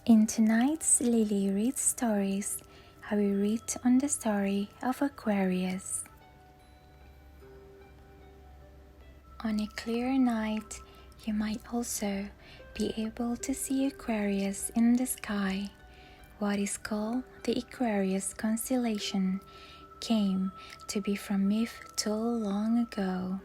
In tonight's Lily Reads Stories, I will read on the story of Aquarius. On a clear night, you might also be able to see Aquarius in the sky. What is called the Aquarius constellation came to be from myth told long ago.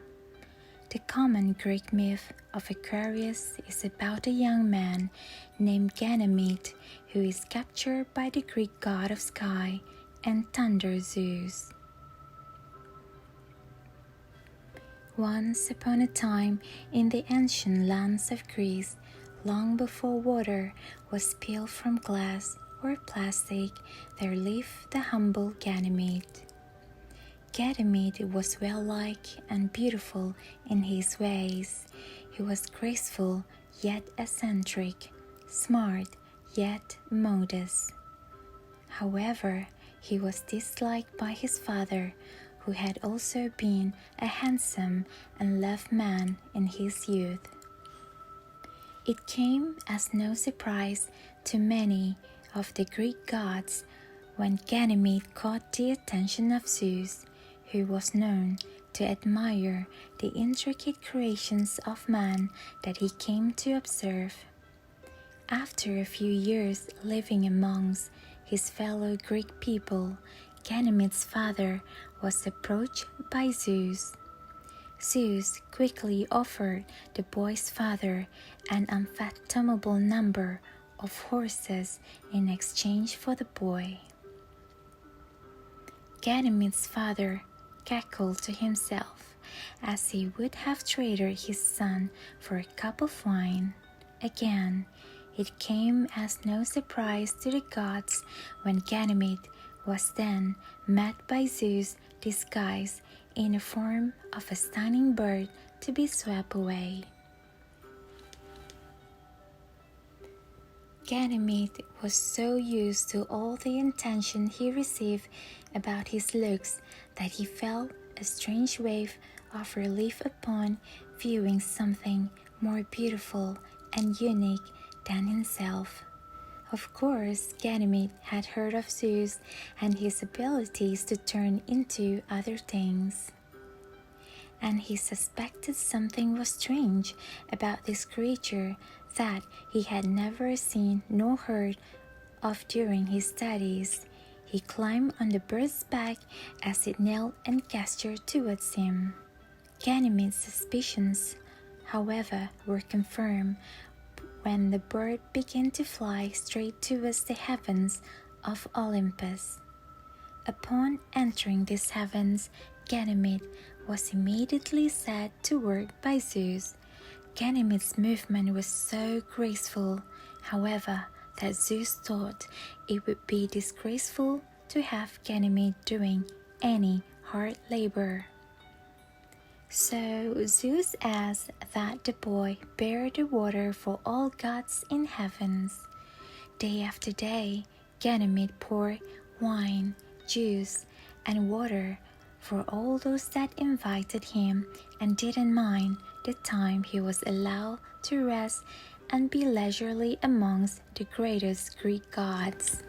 The common Greek myth of Aquarius is about a young man named Ganymede who is captured by the Greek god of sky and thunder Zeus. Once upon a time, in the ancient lands of Greece, long before water was spilled from glass or plastic, there lived the humble Ganymede. Ganymede was well-liked and beautiful in his ways. He was graceful yet eccentric, smart yet modest. However, he was disliked by his father, who had also been a handsome and loved man in his youth. It came as no surprise to many of the Greek gods when Ganymede caught the attention of Zeus, who was known to admire the intricate creations of man that he came to observe. After a few years living amongst his fellow Greek people, Ganymede's father was approached by Zeus. Zeus quickly offered the boy's father an unfathomable number of horses in exchange for the boy. Ganymede's father cackled to himself, as he would have traded his son for a cup of wine. Again, it came as no surprise to the gods when Ganymede was then met by Zeus disguised in the form of a stunning bird to be swept away. Ganymede was so used to all the attention he received about his looks that he felt a strange wave of relief upon viewing something more beautiful and unique than himself. Of course, Ganymede had heard of Zeus and his abilities to turn into other things, and he suspected something was strange about this creature that he had never seen nor heard of during his studies. He climbed on the bird's back as it knelt and gestured towards him. Ganymede's suspicions, however, were confirmed when the bird began to fly straight towards the heavens of Olympus. Upon entering these heavens, Ganymede was immediately set to work by Zeus. Ganymede's movement was so graceful, however, that Zeus thought it would be disgraceful to have Ganymede doing any hard labor. So Zeus asked that the boy bear the water for all gods in heavens. Day after day, Ganymede poured wine, juice, and water for all those that invited him and didn't mind the time he was allowed to rest and be leisurely amongst the greatest Greek gods.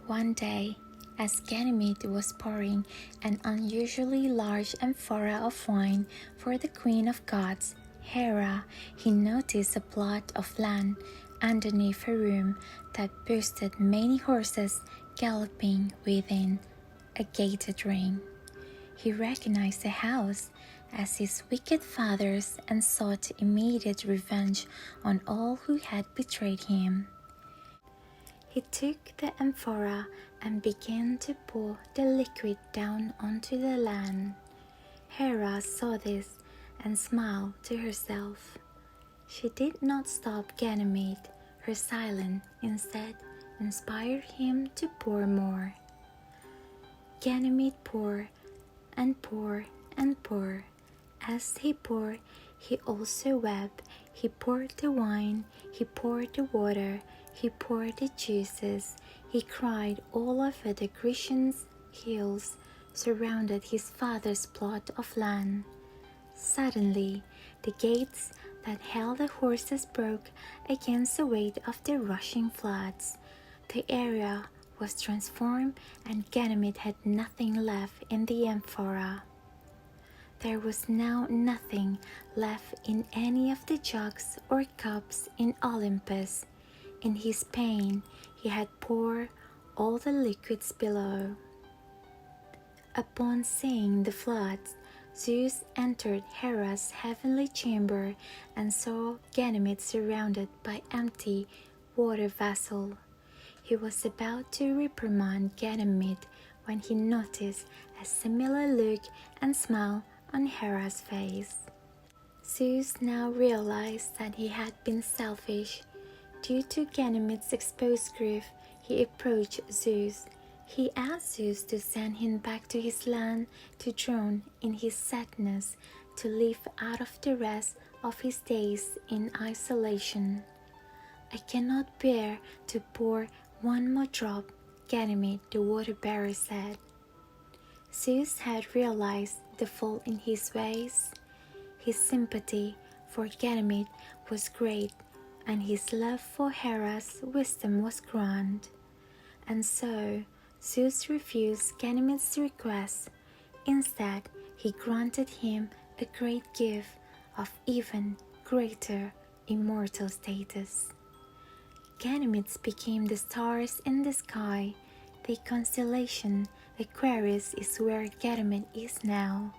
One day, as Ganymede was pouring an unusually large amphora of wine for the Queen of Gods, Hera, he noticed a plot of land underneath a room that boasted many horses galloping within a gated ring. He recognized the house as his wicked father's and sought immediate revenge on all who had betrayed him. He took the amphora and began to pour the liquid down onto the land. Hera saw this and smiled to herself. She did not stop Ganymede. Her silence instead inspired him to pour more. Ganymede poured and poured and poured. As he poured, he also wept. He poured the wine, he poured the water, he poured the juices. He cried all over the Grecian hills, surrounded his father's plot of land. Suddenly, the gates that held the horses broke against the weight of the rushing floods. The area was transformed, and Ganymede had nothing left in the amphora. There was now nothing left in any of the jugs or cups in Olympus. In his pain, he had poured all the liquids below. Upon seeing the floods, Zeus entered Hera's heavenly chamber and saw Ganymede surrounded by empty water vessels. He was about to reprimand Ganymede when he noticed a similar look and smile on Hera's face. Zeus now realized that he had been selfish. Due to Ganymede's exposed grief, he approached Zeus. He asked Zeus to send him back to his land to drown in his sadness, to live out of the rest of his days in isolation. "I cannot bear to pour one more drop," Ganymede the water-bearer said. Zeus had realized the fault in his ways. His sympathy for Ganymede was great, and his love for Hera's wisdom was grand. And so Zeus refused Ganymede's request. Instead, he granted him a great gift of even greater immortal status. Ganymede became the stars in the sky. The constellation Aquarius is where Ganymede is now.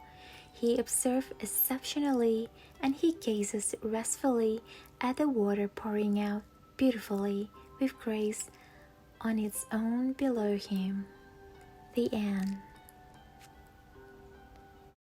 He observes exceptionally, and he gazes restfully at the water pouring out beautifully with grace on its own below him. The end.